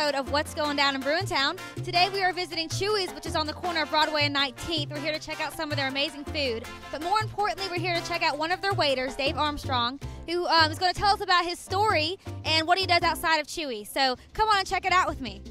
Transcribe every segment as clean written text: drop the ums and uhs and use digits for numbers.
episode of What's Going Down in Bruintown. Today we are visiting Chuy's, which is on the corner of Broadway and 19th. We're here to check out some of their amazing food. But more importantly, we're here to check out one of their waiters, Dave Armstrong, who is going to tell us about his story and what he does outside of Chuy. So come on and check it out with me.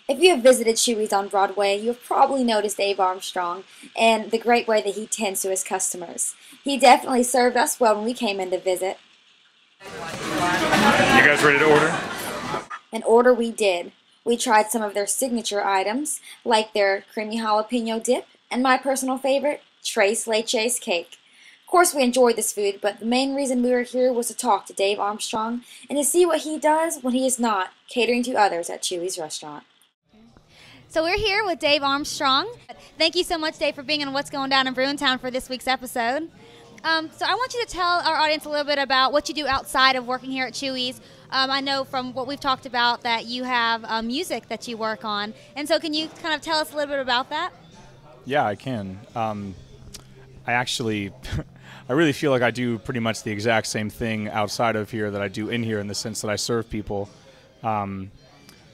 If you have visited Chuy's on Broadway, you have probably noticed Dave Armstrong and the great way that he tends to his customers. He definitely served us well when we came in to visit. You guys ready to order? And order we did. We tried some of their signature items, like their creamy jalapeno dip, and my personal favorite, Tres Leches cake. Of course we enjoyed this food, but the main reason we were here was to talk to Dave Armstrong and to see what he does when he is not catering to others at Chuy's restaurant. So we're here with Dave Armstrong. Thank you so much, Dave, for being on What's Going Down in Bruintown for this week's episode. So I want you to tell our audience a little bit about what you do outside of working here at Chuy's. I know from what we've talked about that you have music that you work on. And so can you kind of tell us a little bit about that? Yeah, I can. I actually, I really feel like I do pretty much the exact same thing outside of here that I do in here, in the sense that I serve people.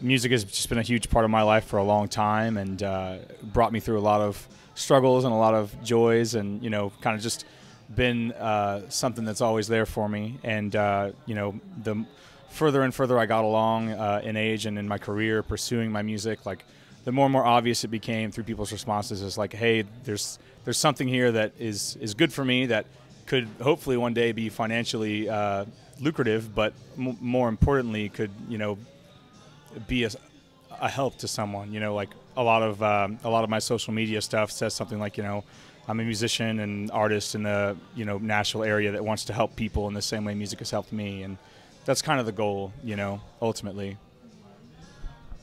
Music has just been a huge part of my life for a long time, and brought me through a lot of struggles and a lot of joys, and kind of just been something that's always there for me. And the further and further I got along in age and in my career pursuing my music, like the more and more obvious it became through people's responses is like, hey, there's something here that is good for me, that could hopefully one day be financially lucrative, but more importantly could be a help to someone. Like a lot of my social media stuff says something like, I'm a musician and artist in the Nashville area that wants to help people in the same way music has helped me, and that's kind of the goal, ultimately.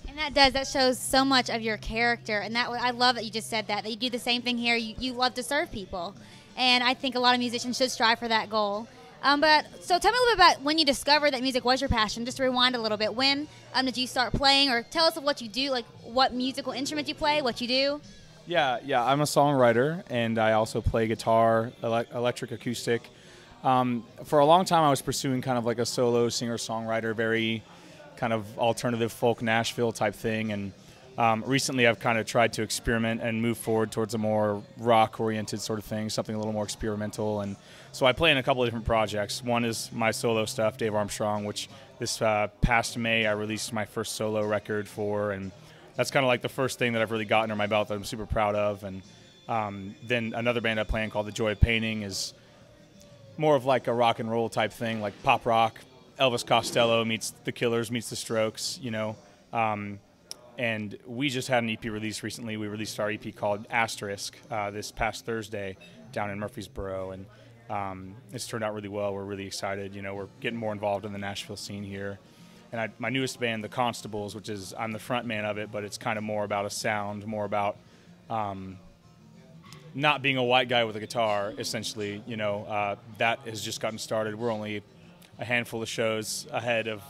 And that shows so much of your character, and I love that you just said that you do the same thing here. You love to serve people, and I think a lot of musicians should strive for that goal. So tell me a little bit about when you discovered that music was your passion. Just to rewind a little bit. When did you start playing, or tell us of what you do, like what musical instrument you play, what you do? Yeah, I'm a songwriter, and I also play guitar, electric, acoustic. For a long time I was pursuing kind of like a solo singer-songwriter, very kind of alternative folk Nashville type thing, and recently I've kind of tried to experiment and move forward towards a more rock-oriented sort of thing, something a little more experimental. And so I play in a couple of different projects. One is my solo stuff, Dave Armstrong, which this past May I released my first solo record for, and that's kind of like the first thing that I've really gotten under my belt that I'm super proud of. And then another band I play in called The Joy of Painting is more of like a rock and roll type thing, like pop rock. Elvis Costello meets The Killers meets The Strokes, and we just had an EP release recently. We released our EP called Asterisk this past Thursday down in Murfreesboro, and it's turned out really well. We're really excited. We're getting more involved in the Nashville scene here. And my newest band, The Constables, which is, I'm the front man of it, but it's kind of more about a sound, more about not being a white guy with a guitar, essentially. That has just gotten started. We're only a handful of shows ahead of,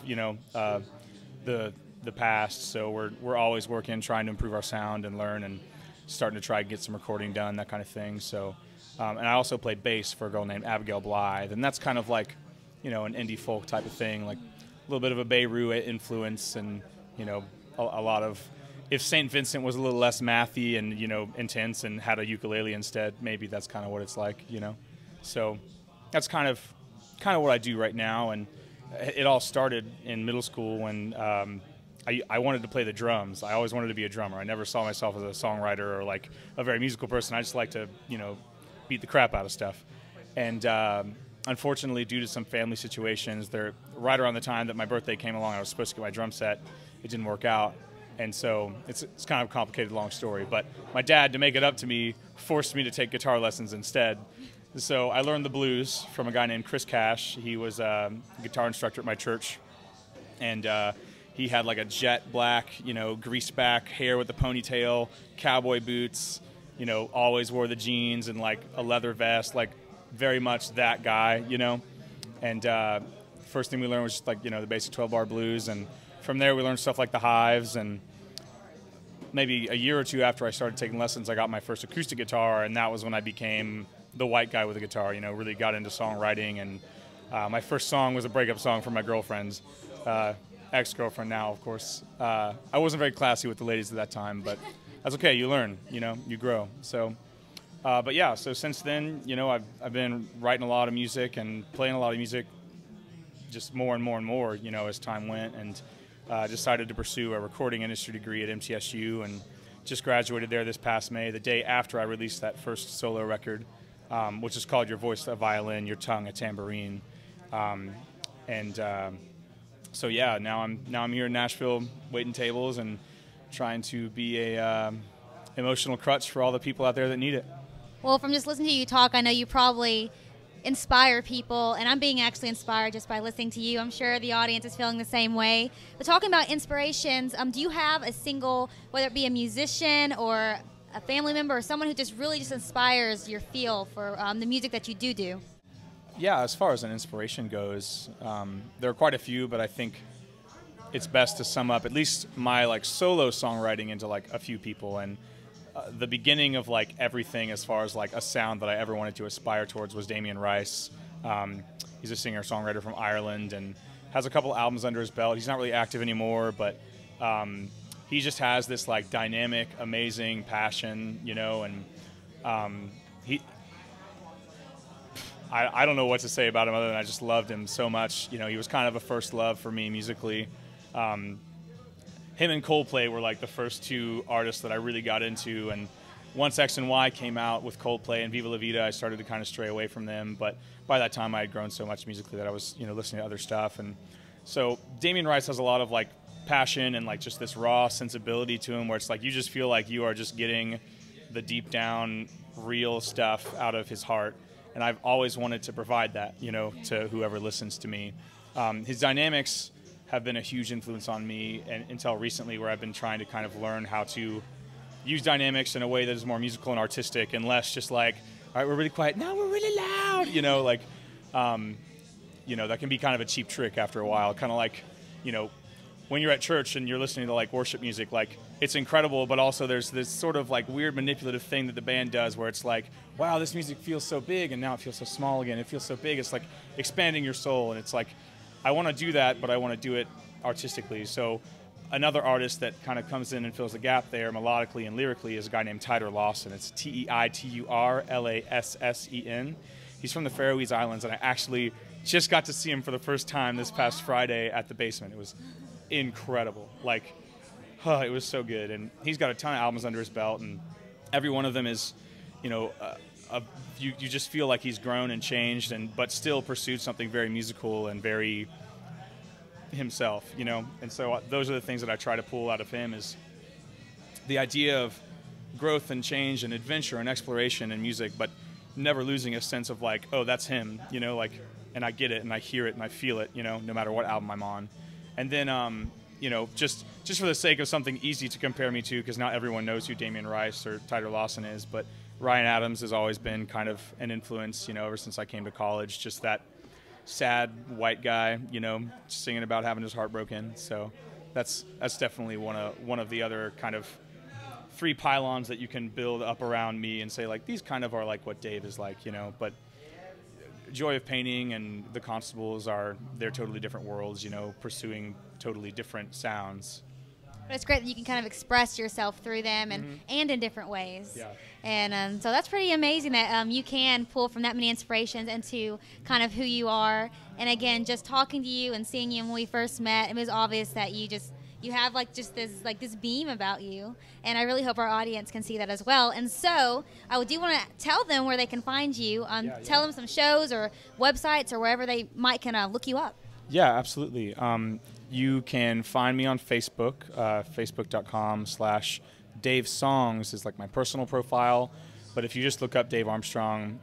the past, so we're always working, trying to improve our sound and learn, and starting to try and get some recording done, that kind of thing. So, and I also play bass for a girl named Abigail Blythe, and that's kind of like, an indie folk type of thing, like a little bit of a Beirut influence, and a lot of, if St. Vincent was a little less mathy and intense and had a ukulele instead, maybe that's kind of what it's like. So that's kind of what I do right now. And it all started in middle school when I wanted to play the drums. I always wanted to be a drummer. I never saw myself as a songwriter or like a very musical person. I just like to beat the crap out of stuff. And unfortunately, due to some family situations, right around the time that my birthday came along, I was supposed to get my drum set. It didn't work out. And so it's kind of a complicated, long story. But my dad, to make it up to me, forced me to take guitar lessons instead. So I learned the blues from a guy named Chris Cash. He was a guitar instructor at my church. And he had like a jet black, greased back hair with a ponytail, cowboy boots, always wore the jeans and like a leather vest, like very much that guy, And first thing we learned was just like, the basic 12-bar blues. And from there we learned stuff like the Hives. And maybe a year or two after I started taking lessons, I got my first acoustic guitar, and that was when I became the white guy with a guitar, really got into songwriting and My first song was a breakup song for my girlfriend's ex-girlfriend now, of course. I wasn't very classy with the ladies at that time, but that's okay. You learn, you know, you grow. So, but yeah, so since then, you know, I've been writing a lot of music and playing a lot of music, just more and more and more, you know, as time went, and decided to pursue a recording industry degree at MTSU, and just graduated there this past May, the day after I released that first solo record, which is called Your Voice a Violin, Your Tongue a Tambourine. So yeah, now I'm here in Nashville waiting tables and trying to be a emotional crutch for all the people out there that need it. Well, from just listening to you talk, I know you probably inspire people, and I'm being actually inspired just by listening to you. I'm sure the audience is feeling the same way. But talking about inspirations, do you have a single, whether it be a musician or a family member or someone who just really just inspires your feel for the music that you do? Yeah, as far as an inspiration goes, there are quite a few, but I think it's best to sum up at least my like solo songwriting into like a few people. And the beginning of like everything as far as like a sound that I ever wanted to aspire towards was Damien Rice. He's a singer-songwriter from Ireland and has a couple albums under his belt. He's not really active anymore, but he just has this like dynamic, amazing passion, you know, and I don't know what to say about him other than I just loved him so much. You know, he was kind of a first love for me musically. Him and Coldplay were like the first two artists that I really got into, and once X and Y came out with Coldplay and Viva La Vida, I started to kind of stray away from them. But by that time, I had grown so much musically that I was, you know, listening to other stuff. And so Damien Rice has a lot of like passion and like just this raw sensibility to him, where it's like you just feel like you are just getting the deep down, real stuff out of his heart. And I've always wanted to provide that, you know, to whoever listens to me. His dynamics have been a huge influence on me, and until recently, where I've been trying to kind of learn how to use dynamics in a way that is more musical and artistic, and less just like, all right, we're really quiet, now we're really loud, you know, like, you know, that can be kind of a cheap trick after a while, kind of like, you know, when you're at church and you're listening to like worship music, like it's incredible, but also there's this sort of like weird manipulative thing that the band does where it's like, wow, this music feels so big and now it feels so small again. It feels so big. It's like expanding your soul, and it's like, I want to do that, but I want to do it artistically. So another artist that kind of comes in and fills the gap there melodically and lyrically is a guy named Tyler Lawson. It's Teiturlassen. He's from the Faroe Islands, and I actually just got to see him for the first time this past Friday at the Basement. It was incredible. Like, it was so good. And he's got a ton of albums under his belt, and every one of them is, you know, you just feel like he's grown and changed, but still pursued something very musical and very himself, you know. And so those are the things that I try to pull out of him, is the idea of growth and change and adventure and exploration in music, but never losing a sense of like, oh, that's him, you know, like, and I get it and I hear it and I feel it, you know, no matter what album I'm on. And then, you know, just for the sake of something easy to compare me to, because not everyone knows who Damien Rice or Tyler Lawson is, but Ryan Adams has always been kind of an influence, you know, ever since I came to college. Just that sad white guy, you know, singing about having his heart broken. So that's definitely one of the other kind of three pylons that you can build up around me and say, like, these kind of are like what Dave is like, you know. But Joy of Painting and the Constables they're totally different worlds, you know, pursuing totally different sounds. But it's great that you can kind of express yourself through them and in different ways. Yeah. And so that's pretty amazing that you can pull from that many inspirations into kind of who you are. And again, just talking to you and seeing you when we first met, it was obvious that you have like just this beam about you. And I really hope our audience can see that as well. And so I do want to tell them where they can find you. Tell them some shows or websites or wherever they might can look you up. Yeah, absolutely. You can find me on Facebook. Facebook.com/Dave Songs is like my personal profile. But if you just look up Dave Armstrong,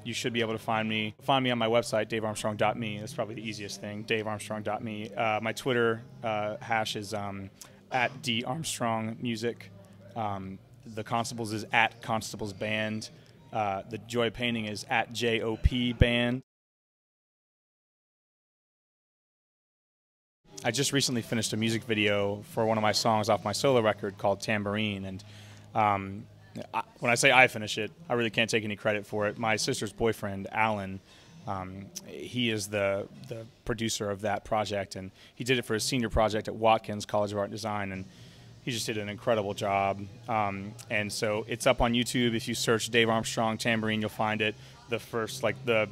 you should be able to find me. Find me on my website, davearmstrong.me. That's probably the easiest thing, davearmstrong.me. My Twitter hash is at @DArmstrongMusic. The Constables is at Constables Band. The Joy Painting is at JOP Band. I just recently finished a music video for one of my songs off my solo record called Tambourine, and when I say I finish it, I really can't take any credit for it. My sister's boyfriend, Alan, He is the producer of that project, and he did it for his senior project at Watkins College of Art and Design, and he just did an incredible job. And so it's up on YouTube. If you search Dave Armstrong tambourine, you'll find it. The first, like, the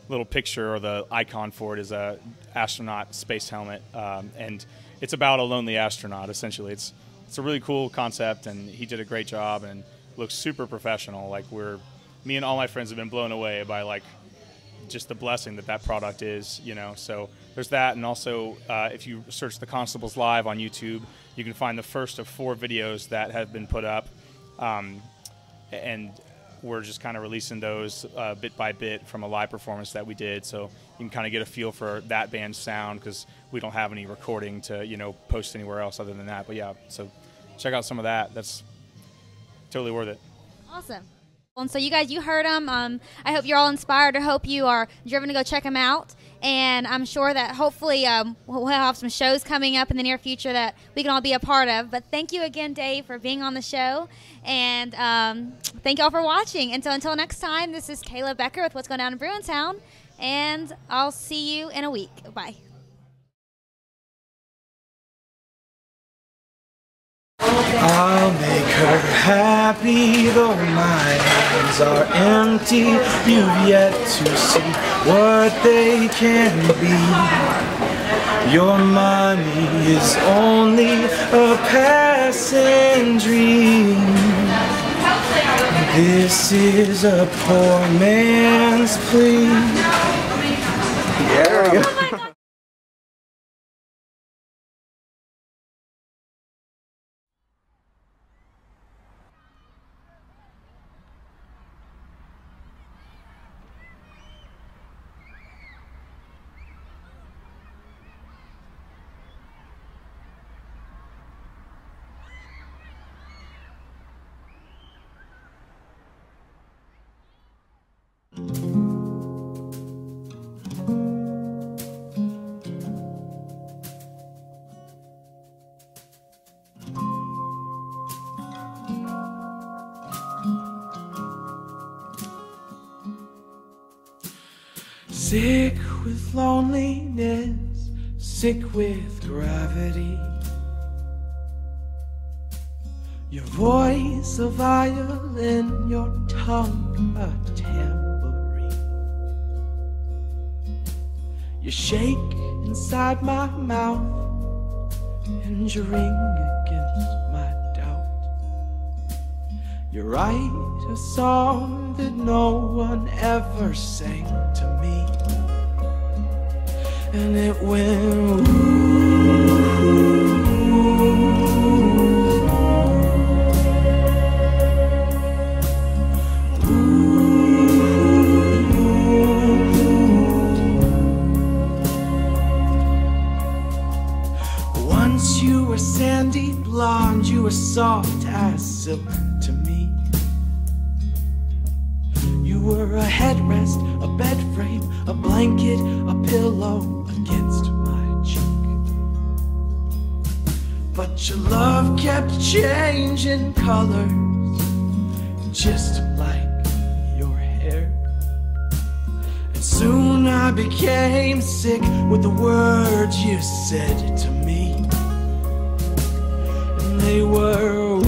little picture or the icon for it is a astronaut space helmet, and it's about a lonely astronaut, essentially. It's a really cool concept, and he did a great job and looks super professional. Like, me and all my friends have been blown away by, like, just the blessing that product is, you know. So there's that, and also if you search The Constables Live on YouTube, you can find the first of 4 videos that have been put up, and we're just kind of releasing those bit by bit from a live performance that we did, so you can kind of get a feel for that band's sound, because we don't have any recording to, you know, post anywhere else other than that. But yeah, so check out some of that. That's totally worth it. Awesome. And so you guys, you heard them. I hope you're all inspired. I hope you are driven to go check them out. And I'm sure that hopefully we'll have some shows coming up in the near future that we can all be a part of. But thank you again, Dave, for being on the show. And thank you all for watching. And so until next time, this is Kayla Becker with What's Going Down in Bruintown. And I'll see you in a week. Bye. I'll make her happy, though my hands are empty. You've yet to see what they can be. Your money is only a passing dream. This is a poor man's plea. There we go. Sick with loneliness, sick with gravity. Your voice a violin, your tongue a tambourine. You shake inside my mouth and you ring against my doubt. You write a song that no one ever sang to me, and it went ooh. Once you were sandy blonde, you were soft as silk to me. You were a headrest, a bed frame, a blanket, a pillow against my cheek. But your love kept changing colors, just like your hair. And soon I became sick with the words you said to me. And they were